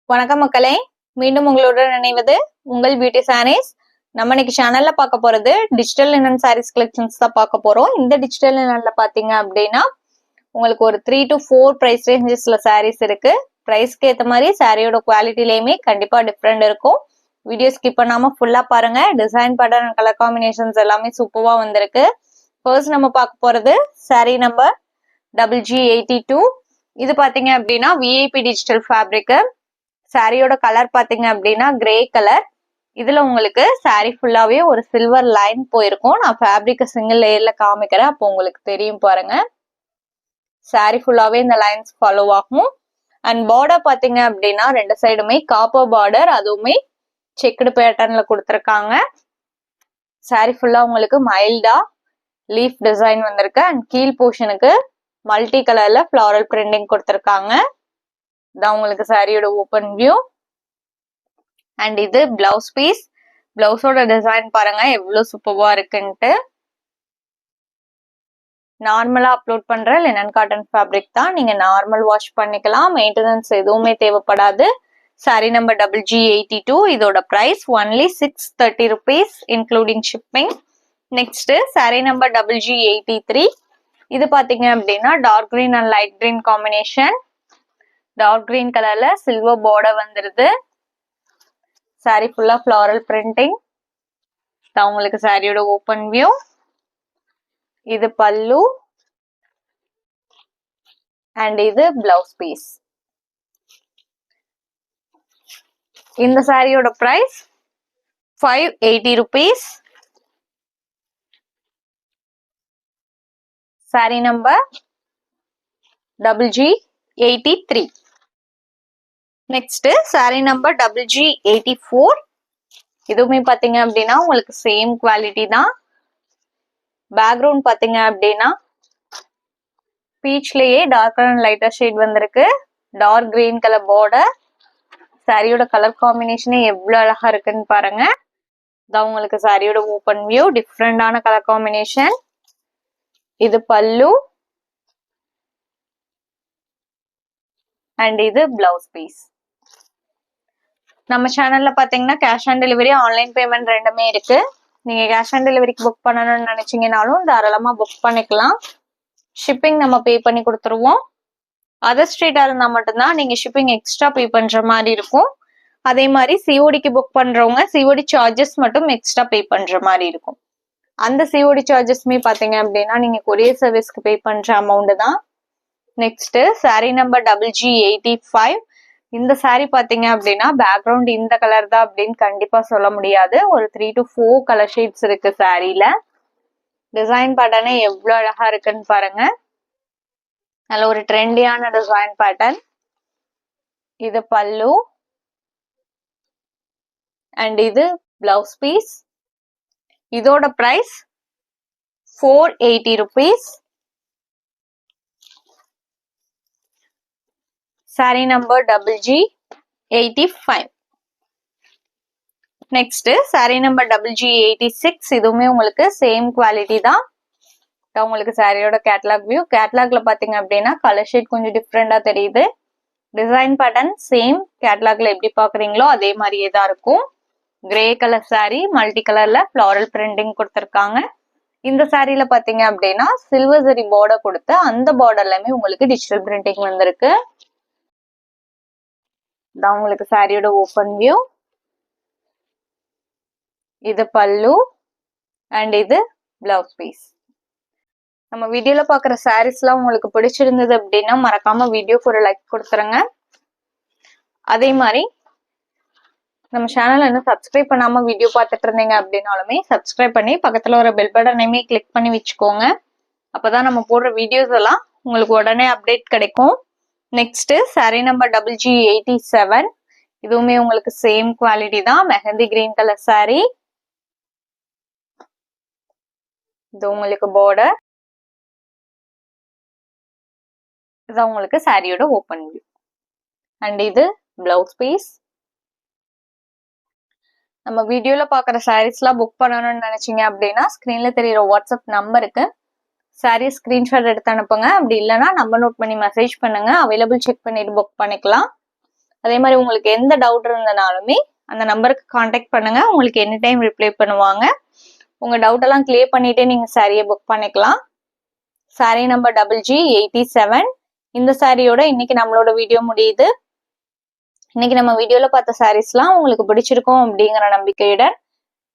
வணக்கம் மக்களே, மீண்டும் உங்களுடன் நினைவது உங்கள் பியூட்டி சாரீஸ். நம்ம இன்னைக்கு சேனல்ல பார்க்க போறது டிஜிட்டல் லினன் சாரீஸ் கலெக்ஷன்ஸ் தான் பார்க்க போறோம். இந்த டிஜிட்டல் லினன்ல பாத்தீங்க அப்படின்னா உங்களுக்கு ஒரு 3 to 4 பிரைஸ் ரேஞ்சஸ்ல சாரீஸ் இருக்கு. பிரைஸ்க்கு ஏத்த மாதிரி சாரியோட குவாலிட்டிலயுமே கண்டிப்பா டிஃப்ரெண்ட் இருக்கும். வீடியோ ஸ்கிப் பண்ணாம ஃபுல்லா பாருங்க. Design pattern and colour combinations எல்லாமே சூப்பரா வந்திருக்கு. ஃபர்ஸ்ட் நம்ம பார்க்க போறது சாரி நம்பர் GG82. இது பாத்தீங்க அப்படின்னா விஐபி டிஜிட்டல் ஃபேப்ரிக். சாரியோட கலர் பாத்தீங்க அப்படின்னா கிரே கலர். இதுல உங்களுக்கு சாரி ஃபுல்லாவே ஒரு சில்வர் லைன் போயிருக்கும். நான் ஃபேப்ரிக் சிங்கிள் லேயர்ல காமிக்கிறேன், அப்போ உங்களுக்கு தெரியும் பாருங்க. சாரி ஃபுல்லாவே இந்த லைன்ஸ் ஃபாலோ ஆகும். அண்ட் பார்டர் பாத்தீங்க அப்படின்னா ரெண்டு சைடுமே காப்பர் பார்டர், அதுவுமே செக்குடு பேட்டர்ன்ல கொடுத்துருக்காங்க. சாரி ஃபுல்லா உங்களுக்கு மைல்டா லீஃப் டிசைன் வந்திருக்கு. அண்ட் கீழ் போர்ஷனுக்கு மல்டி கலர்ல ஃபிளாரல் பிரிண்டிங் கொடுத்துருக்காங்க. இதான் உங்களுக்கு சாரியோட ஓப்பன் வியூ. அண்ட் இது பிளவுஸ் பீஸ். பிளவுஸோட டிசைன் பாருங்க எவ்வளவு சூப்பர்வா இருக்குன்ட்டு. நார்மலா அப்லோட் பண்ற லினன் காட்டன் ஃபேப்ரிக் தான். நீங்க நார்மல் வாஷ் பண்ணிக்கலாம், மெயின்டெனன்ஸ் எதுவுமே தேவைப்படாது. Sari number GG82. இதோட price only 630 rupees including shipping. Next sari number GG83. இது பாத்தீங்க அப்படின்னா dark green and light green combination. Dark green கலர்ல சில்வர் பார்டர் வந்துருது. சாரி ஃபுல்லா ஃபிளாரல் பிரிண்டிங். உங்களுக்கு சாரியோட ஓப்பன் வியூ. இது பல்லு அண்ட் இது பிளவுஸ் பீஸ். இந்த சாரியோட price 580 rupees. Sari number GG83. Next sari number GG84. இதுவுமே பாத்தீங்க அப்படின்னா உங்களுக்கு சேம் குவாலிட்டி தான். பேக்ரவுண்ட் பாத்தீங்க அப்படின்னா பீச்லயே டார்க்கர் அண்ட் லைட்டர் ஷேட் வந்திருக்கு. Dark green colour border. சாரியோட கலர் காம்பினேஷனே எவ்வளவு அழகா இருக்குன்னு பாருங்க. இதான் உங்களுக்கு சாரியோட ஓப்பன் வியூ. டிஃப்ரெண்டான கலர் காம்பினேஷன். இது பல்லு அண்ட் இது பிளவுஸ் பீஸ். நம்ம சேனல்ல பாத்தீங்கன்னா cash on delivery, online payment ரெண்டுமே இருக்கு. நீங்க கேஷ் ஆன் டெலிவரிக்கு புக் பண்ணணும்னு நினைச்சீங்கனாலும் தாராளமா புக் பண்ணிக்கலாம். ஷிப்பிங் நம்ம பே பண்ணி கொடுத்துருவோம். அதர் ஸ்ட்ரீட்டா இருந்தா மட்டும்தான் நீங்க ஷிப்பிங் எக்ஸ்ட்ரா பே பண்ற மாதிரி இருக்கும். அதே மாதிரி சிஓடிக்கு புக் பண்றவங்க சிஓடி சார்ஜஸ் மட்டும் எக்ஸ்ட்ரா பே பண்ற மாதிரி இருக்கும். அந்த சிஓடி சார்ஜஸ்மே பாத்தீங்க அப்படின்னா நீங்க கொரியர் சர்வீஸ்க்கு பே பண்ற அமௌண்ட் தான். Next sari number GG85. இந்த சாரி பாத்தீங்க அப்படின்னா பேக்ரவுண்ட் இந்த கலர் தான் அப்படின்னு கண்டிப்பா சொல்ல முடியாது. ஒரு 3 to 4 கலர் ஷேட்ஸ் இருக்கு சாரியில. டிசைன் பேட்டர்னே எவ்வளவு அழகா இருக்குன்னு பாருங்க. நல்ல ஒரு ட்ரெண்டியான டிசைன் பேட்டர்ன். இது பல்லு அண்ட் இது பிளவுஸ் பீஸ். இதோட price 480 rupees. Sari number GG85. Next sari number GG86. இதுவுமே உங்களுக்கு சேம் குவாலிட்டி தான். உங்களுக்கு சாரியோட கேட்டலாக் வியூ. கேட்டலாக்ல பாத்தீங்க அப்படின்னா கலர் ஷேட் கொஞ்சம் டிஃப்ரெண்டா தெரியுது. டிசைன் பேட்டர்ன் சேம் கேட்டலாக்ல எப்படி பாக்குறீங்களோ அதே மாதிரியே தான் இருக்கும். கிரே கலர் சாரி, மல்டி கலர்ல ஃபிளாரல் பிரிண்டிங் கொடுத்திருக்காங்க. இந்த சாரியில பாத்தீங்க அப்படின்னா சில்வர் ஜரி பார்டர் கொடுத்து அந்த பார்டர்லயுமே உங்களுக்கு டிஜிட்டல் பிரிண்டிங் வந்திருக்கு. இதான் உங்களுக்கு சாரியோட ஓப்பன் வியூ. இது பல்லு அண்ட் இது பிளவுஸ் பீஸ். நம்ம வீடியோல பாக்குற சாரீஸ் எல்லாம் உங்களுக்கு பிடிச்சிருந்தது அப்படின்னா மறக்காம வீடியோக்கு ஒரு லைக் கொடுத்துருங்க. அதே மாதிரி நம்ம சேனல் இன்னும் சப்ஸ்கிரைப் பண்ணாம வீடியோ பார்த்துட்டு இருந்தீங்க அப்படின்னாலுமே சப்ஸ்கிரைப் பண்ணி பக்கத்துல ஒரு பெல் பட்டனையுமே கிளிக் பண்ணி வச்சுக்கோங்க. அப்பதான் நம்ம போடுற வீடியோஸ் எல்லாம் உங்களுக்கு உடனே அப்டேட் கிடைக்கும். Next sari number GG87. இதுவுமே உங்களுக்கு சேம் குவாலிட்டி தான். Mehndi green colour sorry. இது உங்களுக்கு பார்டர். இது உங்களுக்கு சாரியோட ஓப்பன் வியூ அண்ட் இது பிளவுஸ் பீஸ். நம்ம வீடியோல பாக்குற சாரீஸ் எல்லாம் புக் பண்ணணும்னு நினைச்சீங்க அப்படின்னா ஸ்கிரீன்ல தெரியுற வாட்ஸ்அப் நம்பருக்கு சாரி ஸ்கிரீன்ஷாட் எடுத்து அனுப்புங்க. அப்படி இல்லைன்னா நம்பர் நோட் பண்ணி மெசேஜ் பண்ணுங்க. அவைலபிள் செக் பண்ணிட்டு புக் பண்ணிக்கலாம். அதே மாதிரி உங்களுக்கு எந்த டவுட் இருந்தனாலுமே அந்த நம்பருக்கு காண்டாக்ட் பண்ணுங்க. உங்களுக்கு எனி டைம் ரிப்ளை பண்ணுவாங்க. உங்க டவுட் எல்லாம் கிளியர் பண்ணிட்டு நீங்க சாரியை புக் பண்ணிக்கலாம். Sorry number GG87. இந்த சாரியோட இன்னைக்கு நம்மளோட வீடியோ முடியுது. இன்னைக்கு நம்ம வீடியோல பார்த்த சாரீஸ்லாம் உங்களுக்கு பிடிச்சிருக்கும் அப்படிங்கிற நம்பிக்கையுடன்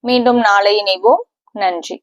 மீண்டும் நாளை இணைவோம். நன்றி.